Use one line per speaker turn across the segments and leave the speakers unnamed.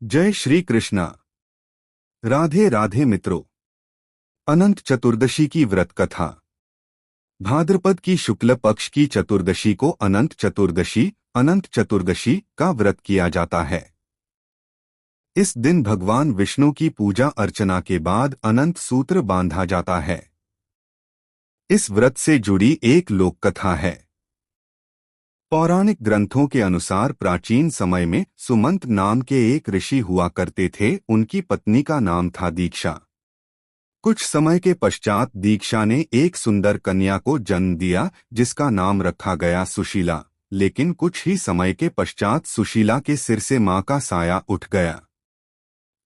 जय श्री कृष्णा। राधे राधे मित्रों। अनंत चतुर्दशी की व्रत कथा। भाद्रपद की शुक्ल पक्ष की चतुर्दशी को अनंत चतुर्दशी का व्रत किया जाता है। इस दिन भगवान विष्णु की पूजा अर्चना के बाद अनंत सूत्र बांधा जाता है। इस व्रत से जुड़ी एक लोक कथा है। पौराणिक ग्रंथों के अनुसार प्राचीन समय में सुमंत नाम के एक ऋषि हुआ करते थे। उनकी पत्नी का नाम था दीक्षा। कुछ समय के पश्चात दीक्षा ने एक सुंदर कन्या को जन्म दिया जिसका नाम रखा गया सुशीला। लेकिन कुछ ही समय के पश्चात सुशीला के सिर से मां का साया उठ गया।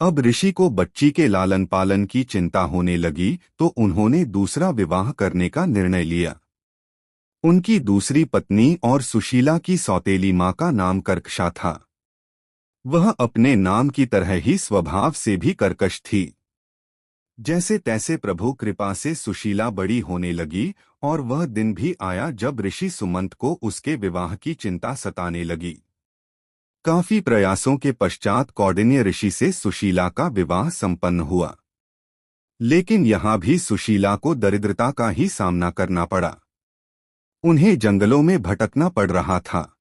अब ऋषि को बच्ची के लालन पालन की चिंता होने लगी तो उन्होंने दूसरा विवाह करने का निर्णय लिया। उनकी दूसरी पत्नी और सुशीला की सौतेली मां का नाम कर्कशा था। वह अपने नाम की तरह ही स्वभाव से भी कर्कश थी। जैसे तैसे प्रभु कृपा से सुशीला बड़ी होने लगी और वह दिन भी आया जब ऋषि सुमंत को उसके विवाह की चिंता सताने लगी। काफी प्रयासों के पश्चात कौंडिन्य ऋषि से सुशीला का विवाह संपन्न हुआ। लेकिन यहाँ भी सुशीला को दरिद्रता का ही सामना करना पड़ा। उन्हें जंगलों में भटकना पड़ रहा था।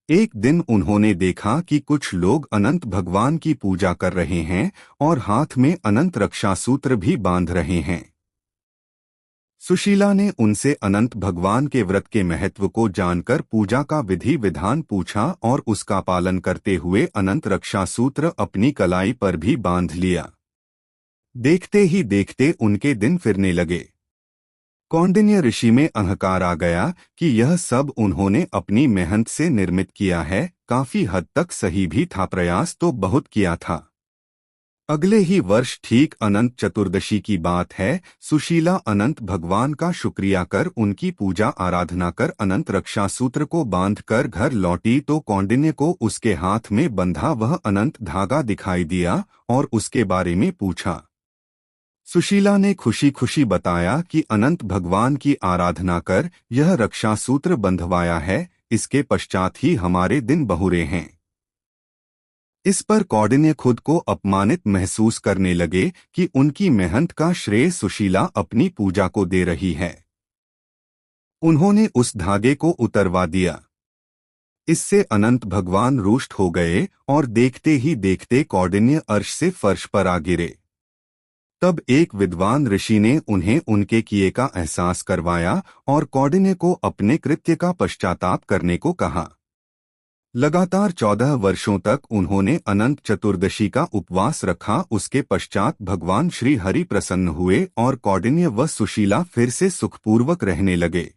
एक दिन उन्होंने देखा कि कुछ लोग अनंत भगवान की पूजा कर रहे हैं और हाथ में अनंत रक्षा सूत्र भी बांध रहे हैं। सुशीला ने उनसे अनंत भगवान के व्रत के महत्व को जानकर पूजा का विधि विधान पूछा और उसका पालन करते हुए अनंत रक्षा सूत्र अपनी कलाई पर भी बांध लिया। देखते ही देखते उनके दिन फिरने लगे। कौंडिन्य ऋषि में अहंकार आ गया कि यह सब उन्होंने अपनी मेहनत से निर्मित किया है। काफी हद तक सही भी था, प्रयास तो बहुत किया था। अगले ही वर्ष ठीक अनंत चतुर्दशी की बात है। सुशीला अनंत भगवान का शुक्रिया कर उनकी पूजा आराधना कर अनंत रक्षा सूत्र को बांधकर घर लौटी तो कौंडिन्य को उसके हाथ में बंधा वह अनंत धागा दिखाई दिया और उसके बारे में पूछा। सुशीला ने खुशी खुशी बताया कि अनंत भगवान की आराधना कर यह रक्षा सूत्र बंधवाया है। इसके पश्चात ही हमारे दिन बहुरे हैं। इस पर कौंडिन्य खुद को अपमानित महसूस करने लगे कि उनकी मेहनत का श्रेय सुशीला अपनी पूजा को दे रही है। उन्होंने उस धागे को उतरवा दिया। इससे अनंत भगवान रुष्ट हो गए और देखते ही देखते कौंडिन्य अर्श से फर्श पर आ गिरे। तब एक विद्वान ऋषि ने उन्हें उनके किए का एहसास करवाया और कौंडिन्य को अपने कृत्य का पश्चाताप करने को कहा। लगातार 14 वर्षों तक उन्होंने अनंत चतुर्दशी का उपवास रखा। उसके पश्चात भगवान श्री हरि प्रसन्न हुए और कौंडिन्य व सुशीला फिर से सुखपूर्वक रहने लगे।